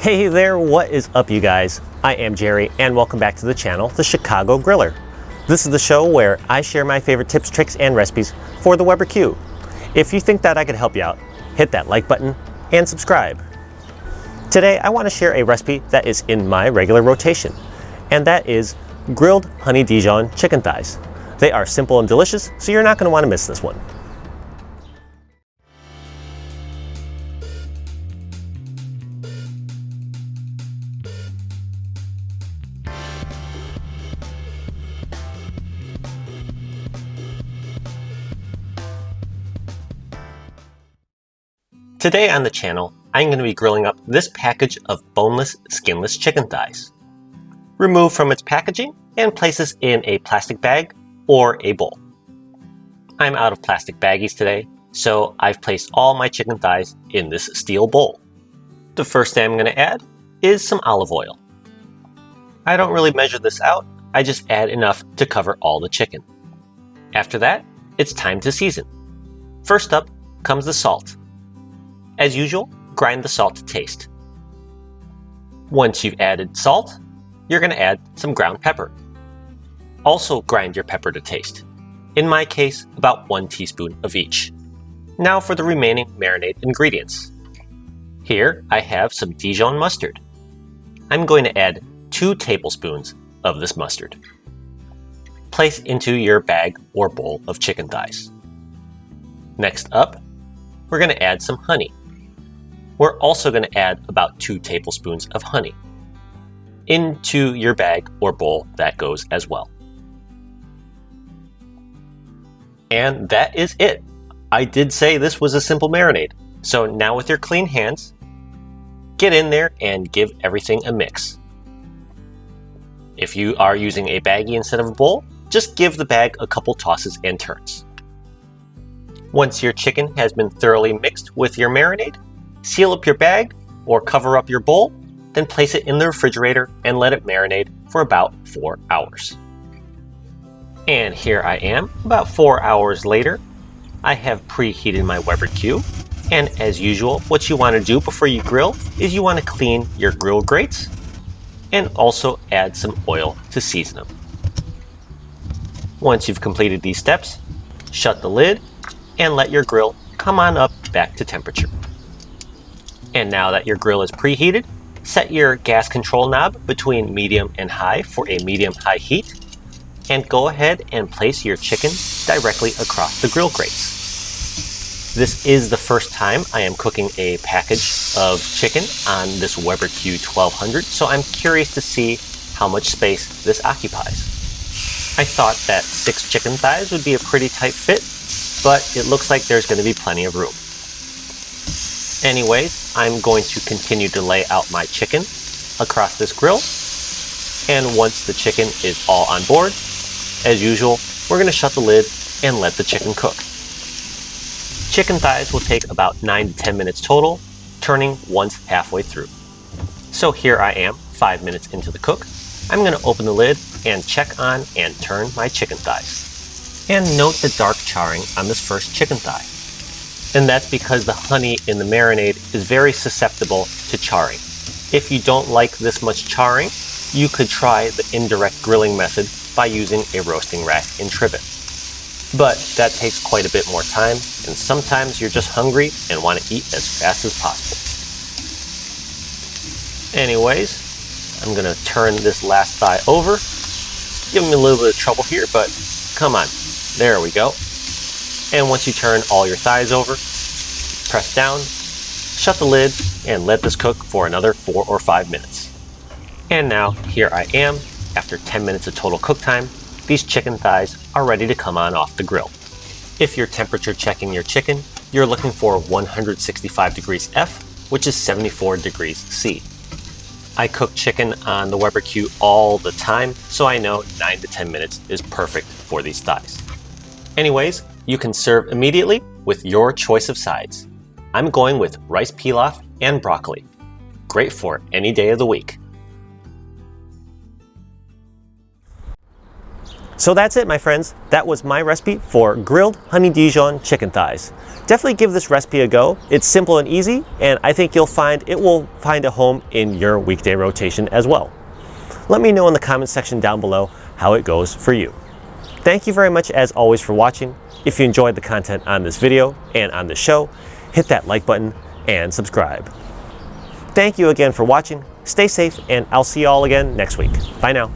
Hey there, what is up you guys? I am Jerry and welcome back to the channel, The Chicago Griller. This is the show where I share my favorite tips, tricks, and recipes for the Weber Q. If you think that I could help you out, hit that like button and subscribe. Today I want to share a recipe that is in my regular rotation, and that is grilled Honey-Dijon chicken thighs. They are simple and delicious, so you're not going to want to miss this one. Today on the channel, I'm going to be grilling up this package of boneless, skinless chicken thighs. Remove from its packaging and place this in a plastic bag or a bowl. I'm out of plastic baggies today, so I've placed all my chicken thighs in this steel bowl. The first thing I'm going to add is some olive oil. I don't really measure this out, I just add enough to cover all the chicken. After that, it's time to season. First up comes the salt. As usual, grind the salt to taste. Once you've added salt, you're going to add some ground pepper. Also grind your pepper to taste. In my case, about 1 teaspoon of each. Now for the remaining marinade ingredients. Here I have some Dijon mustard. I'm going to add 2 tablespoons of this mustard. Place into your bag or bowl of chicken thighs. Next up, we're going to add some honey. We're also going to add about 2 tablespoons of honey. Into your bag or bowl that goes as well. And that is it. I did say this was a simple marinade. So now with your clean hands, get in there and give everything a mix. If you are using a baggie instead of a bowl, just give the bag a couple tosses and turns. Once your chicken has been thoroughly mixed with your marinade, seal up your bag or cover up your bowl, then place it in the refrigerator and let it marinate for about 4 hours. And here I am, about 4 hours later. I have preheated my Weber Q, and as usual, what you want to do before you grill is you want to clean your grill grates and also add some oil to season them. Once you've completed these steps, shut the lid and let your grill come on up back to temperature. And now that your grill is preheated, set your gas control knob between medium and high for a medium-high heat, and go ahead and place your chicken directly across the grill grates. This is the first time I am cooking a package of chicken on this Weber Q1200, so I'm curious to see how much space this occupies. I thought that 6 chicken thighs would be a pretty tight fit, but it looks like there's going to be plenty of room. Anyways, I'm going to continue to lay out my chicken across this grill, and once the chicken is all on board, as usual, we're going to shut the lid and let the chicken cook. Chicken thighs will take about 9 to 10 minutes total, turning once halfway through. So here I am, 5 minutes into the cook. I'm going to open the lid and check on and turn my chicken thighs. And note the dark charring on this first chicken thigh. And that's because the honey in the marinade is very susceptible to charring. If you don't like this much charring, you could try the indirect grilling method by using a roasting rack and trivet. But that takes quite a bit more time, and sometimes you're just hungry and want to eat as fast as possible. Anyways, I'm going to turn this last thigh over. Give me a little bit of trouble here, but come on. There we go. And once you turn all your thighs over, press down, shut the lid, and let this cook for another 4 or 5 minutes. And now, here I am, after 10 minutes of total cook time, these chicken thighs are ready to come on off the grill. If you're temperature checking your chicken, you're looking for 165 degrees F, which is 74 degrees C. I cook chicken on the Weber Q all the time, so I know 9 to 10 minutes is perfect for these thighs. Anyways, you can serve immediately with your choice of sides. I'm going with rice pilaf and broccoli. Great for any day of the week. So that's it, my friends. That was my recipe for grilled Honey-Dijon chicken thighs. Definitely give this recipe a go. It's simple and easy, and I think you'll find it will find a home in your weekday rotation as well. Let me know in the comment section down below how it goes for you. Thank you very much as always for watching. If you enjoyed the content on this video and on this show, hit that like button and subscribe. Thank you again for watching. Stay safe, and I'll see you all again next week. Bye now.